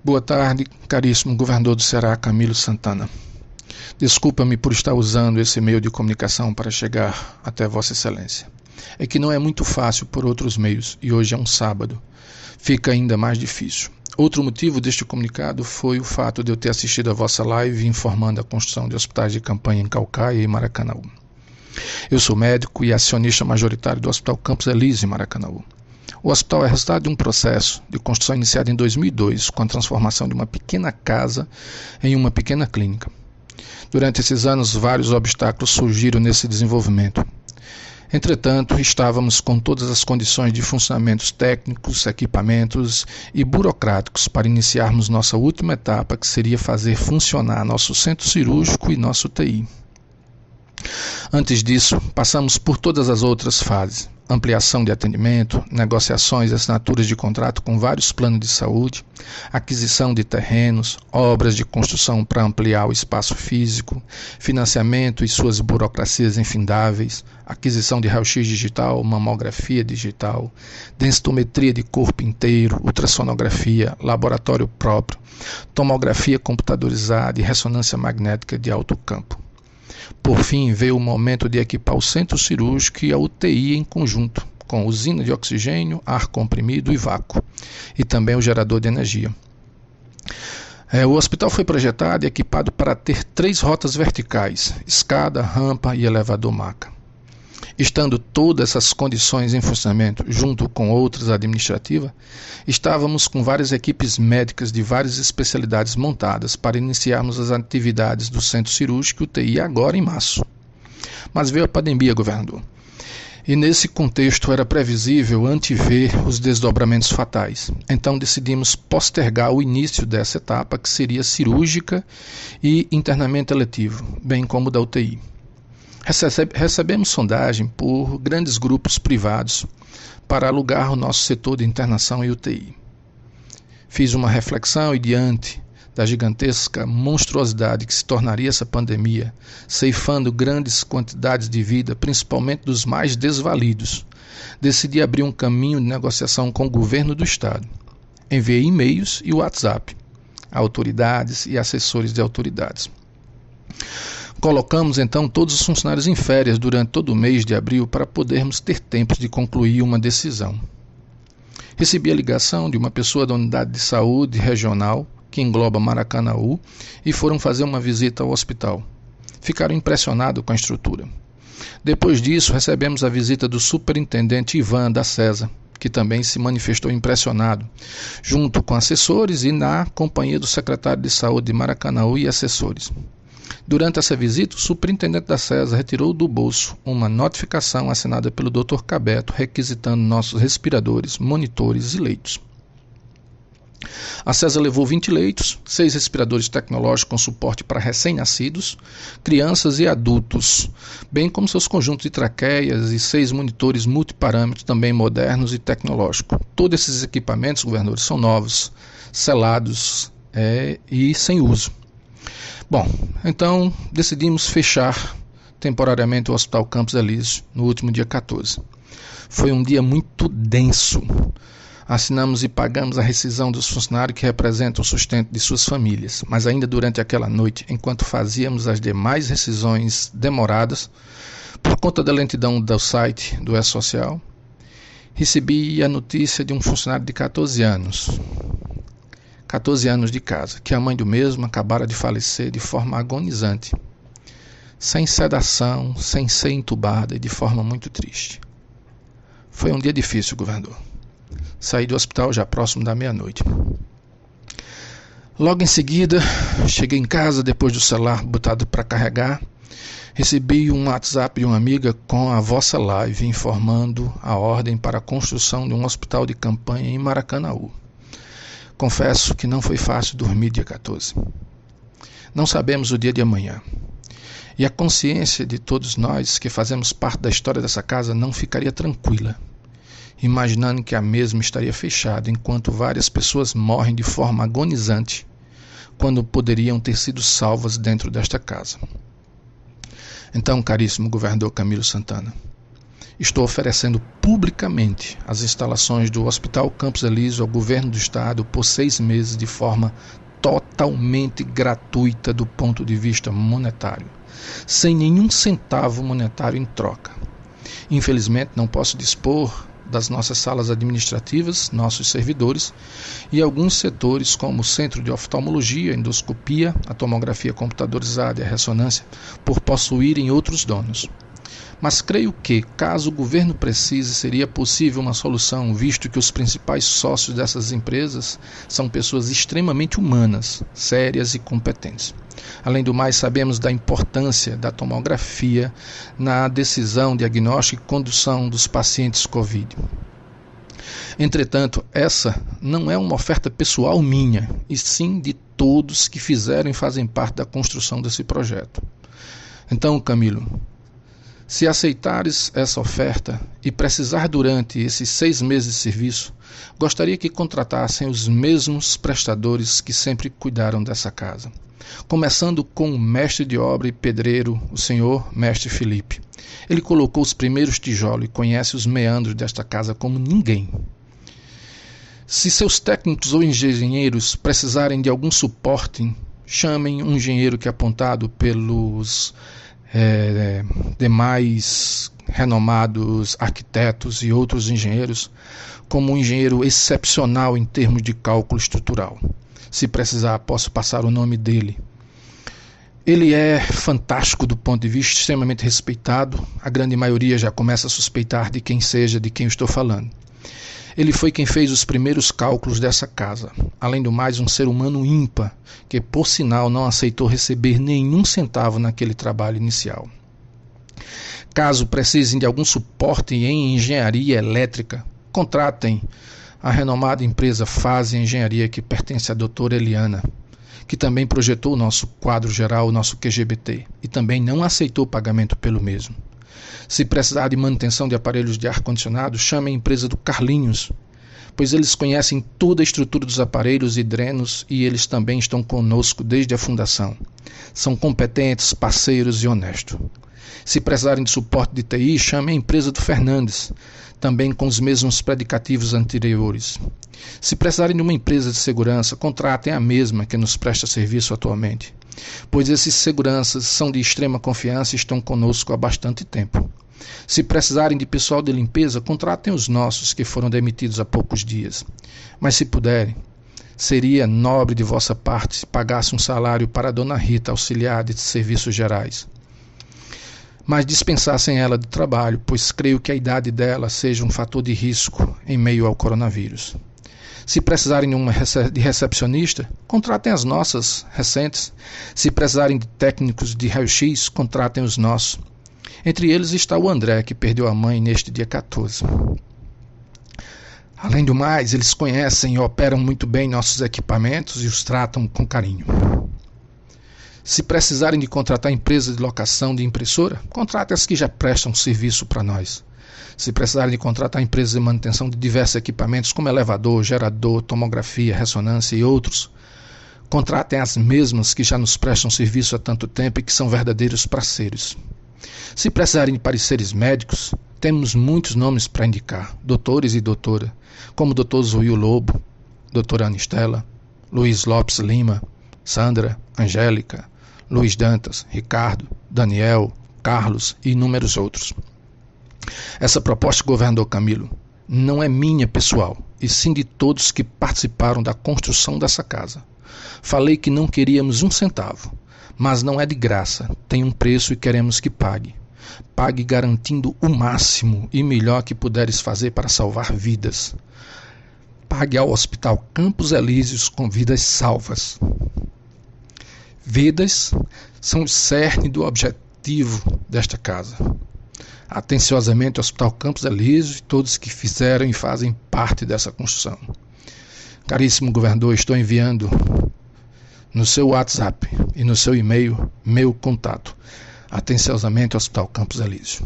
Boa tarde, caríssimo governador do Ceará, Camilo Santana. Desculpa-me por estar usando esse meio de comunicação para chegar até Vossa Excelência. É que não é muito fácil por outros meios e hoje é um sábado. Fica ainda mais difícil. Outro motivo deste comunicado foi o fato de eu ter assistido a vossa live informando a construção de hospitais de campanha em Caucaia e Maracanaú. Eu sou médico e acionista majoritário do Hospital Campos Elísio em Maracanaú. O hospital é resultado de um processo de construção iniciado em 2002 com a transformação de uma pequena casa em uma pequena clínica. Durante esses anos, vários obstáculos surgiram nesse desenvolvimento. Entretanto, estávamos com todas as condições de funcionamentos técnicos, equipamentos e burocráticos para iniciarmos nossa última etapa, que seria fazer funcionar nosso centro cirúrgico e nosso UTI. Antes disso, passamos por todas as outras fases: ampliação de atendimento, negociações e assinaturas de contrato com vários planos de saúde, aquisição de terrenos, obras de construção para ampliar o espaço físico, financiamento e suas burocracias infindáveis, aquisição de raio-x digital, mamografia digital, densitometria de corpo inteiro, ultrassonografia, laboratório próprio, tomografia computadorizada e ressonância magnética de alto campo. Por fim, veio o momento de equipar o centro cirúrgico e a UTI em conjunto, com usina de oxigênio, ar comprimido e vácuo, e também o gerador de energia. O hospital foi projetado e equipado para ter 3 rotas verticais: escada, rampa e elevador-maca. Estando todas essas condições em funcionamento, junto com outras administrativas, estávamos com várias equipes médicas de várias especialidades montadas para iniciarmos as atividades do centro cirúrgico e UTI agora em março. Mas veio a pandemia, governador. E nesse contexto era previsível antever os desdobramentos fatais. Então decidimos postergar o início dessa etapa, que seria cirúrgica e internamento eletivo, bem como da UTI. Recebemos sondagem por grandes grupos privados para alugar o nosso setor de internação e UTI. Fiz uma reflexão e, diante da gigantesca monstruosidade que se tornaria essa pandemia, ceifando grandes quantidades de vida, principalmente dos mais desvalidos, decidi abrir um caminho de negociação com o governo do estado. Enviei e-mails e WhatsApp a autoridades e assessores de autoridades. Colocamos então todos os funcionários em férias durante todo o mês de abril para podermos ter tempo de concluir uma decisão. Recebi a ligação de uma pessoa da unidade de saúde regional, que engloba Maracanaú, e foram fazer uma visita ao hospital. Ficaram impressionados com a estrutura. Depois disso, recebemos a visita do superintendente Ivan da César, que também se manifestou impressionado, junto com assessores e na companhia do secretário de saúde de Maracanaú e assessores. Durante essa visita, o superintendente da César retirou do bolso uma notificação assinada pelo Dr. Cabeto requisitando nossos respiradores, monitores e leitos. A César levou 20 leitos, 6 respiradores tecnológicos com suporte para recém-nascidos, crianças e adultos, bem como seus conjuntos de traqueias e 6 monitores multiparâmetros também modernos e tecnológicos. Todos esses equipamentos, governadores, são novos, selados e sem uso. Bom, então decidimos fechar temporariamente o Hospital Campos Elísio no último dia 14. Foi um dia muito denso. Assinamos e pagamos a rescisão dos funcionários que representam o sustento de suas famílias, mas ainda durante aquela noite, enquanto fazíamos as demais rescisões demoradas, por conta da lentidão do site do E-Social, recebi a notícia de um funcionário de 14 anos de casa, que a mãe do mesmo acabara de falecer de forma agonizante, sem sedação, sem ser entubada e de forma muito triste. Foi um dia difícil, governador. Saí do hospital já próximo da meia-noite. Logo em seguida, cheguei em casa depois do celular botado para carregar. Recebi um WhatsApp de uma amiga com a vossa live informando a ordem para a construção de um hospital de campanha em Maracanaú. Confesso que não foi fácil dormir dia 14. Não sabemos o dia de amanhã. E a consciência de todos nós que fazemos parte da história dessa casa não ficaria tranquila, imaginando que a mesma estaria fechada enquanto várias pessoas morrem de forma agonizante, quando poderiam ter sido salvas dentro desta casa. Então, caríssimo governador Camilo Santana, Estou oferecendo publicamente as instalações do Hospital Campos Elíseos ao governo do estado por 6 meses de forma totalmente gratuita do ponto de vista monetário, sem nenhum centavo monetário em troca. Infelizmente, não posso dispor das nossas salas administrativas, nossos servidores e alguns setores como o Centro de Oftalmologia, Endoscopia, a tomografia computadorizada e a ressonância, por possuírem outros donos. Mas creio que, caso o governo precise, seria possível uma solução, visto que os principais sócios dessas empresas são pessoas extremamente humanas, sérias e competentes. Além do mais, sabemos da importância da tomografia na decisão, diagnóstico e condução dos pacientes COVID. Entretanto, essa não é uma oferta pessoal minha, e sim de todos que fizeram e fazem parte da construção desse projeto. Então, Camilo, se aceitares essa oferta e precisar durante esses 6 meses de serviço, gostaria que contratassem os mesmos prestadores que sempre cuidaram dessa casa. Começando com o mestre de obra e pedreiro, o senhor mestre Felipe. Ele colocou os primeiros tijolos e conhece os meandros desta casa como ninguém. Se seus técnicos ou engenheiros precisarem de algum suporte, chamem um engenheiro que é apontado pelos demais renomados arquitetos e outros engenheiros como um engenheiro excepcional em termos de cálculo estrutural. Se precisar, posso passar o nome dele. Ele é fantástico do ponto de vista, extremamente respeitado. A grande maioria já começa a suspeitar de quem seja, de quem eu estou falando. Ele foi quem fez os primeiros cálculos dessa casa. Além do mais, um ser humano ímpar, que por sinal não aceitou receber nenhum centavo naquele trabalho inicial. Caso precisem de algum suporte em engenharia elétrica, contratem a renomada empresa Fase Engenharia, que pertence à doutora Eliana, que também projetou o nosso quadro geral, o nosso QGBT, e também não aceitou pagamento pelo mesmo. Se precisar de manutenção de aparelhos de ar-condicionado, chame a empresa do Carlinhos, pois eles conhecem toda a estrutura dos aparelhos e drenos e eles também estão conosco desde a fundação. São competentes, parceiros e honestos. Se precisarem de suporte de TI, chame a empresa do Fernandes, também com os mesmos predicativos anteriores. Se precisarem de uma empresa de segurança, contratem a mesma que nos presta serviço atualmente, pois esses seguranças são de extrema confiança e estão conosco há bastante tempo. Se precisarem de pessoal de limpeza, contratem os nossos que foram demitidos há poucos dias. Mas se puderem, seria nobre de vossa parte se pagasse um salário para a dona Rita, auxiliar de serviços gerais. Mas dispensassem ela de trabalho, pois creio que a idade dela seja um fator de risco em meio ao coronavírus. Se precisarem de recepcionista, contratem as nossas recentes. Se precisarem de técnicos de raio-x, contratem os nossos. Entre eles está o André, que perdeu a mãe neste dia 14. Além do mais, eles conhecem e operam muito bem nossos equipamentos e os tratam com carinho. Se precisarem de contratar empresa de locação de impressora, contratem as que já prestam serviço para nós. Se precisarem de contratar empresas de manutenção de diversos equipamentos como elevador, gerador, tomografia, ressonância e outros, contratem as mesmas que já nos prestam serviço há tanto tempo e que são verdadeiros parceiros. Se precisarem de pareceres médicos, temos muitos nomes para indicar, doutores e doutora, como o Dr. Zuil Lobo, doutora Anistela, Luiz Lopes Lima, Sandra, Angélica, Luiz Dantas, Ricardo, Daniel, Carlos e inúmeros outros. Essa proposta, governador Camilo, não é minha pessoal, e sim de todos que participaram da construção dessa casa. Falei que não queríamos um centavo, mas não é de graça, tem um preço e queremos que pague. Pague garantindo o máximo e melhor que puderes fazer para salvar vidas. Pague ao Hospital Campos Elíseos com vidas salvas. Vidas são o cerne do objetivo desta casa. Atenciosamente, o Hospital Campos Elíseos e todos que fizeram e fazem parte dessa construção. Caríssimo governador, estou enviando no seu WhatsApp e no seu e-mail meu contato. Atenciosamente, Hospital Campos Elíseos.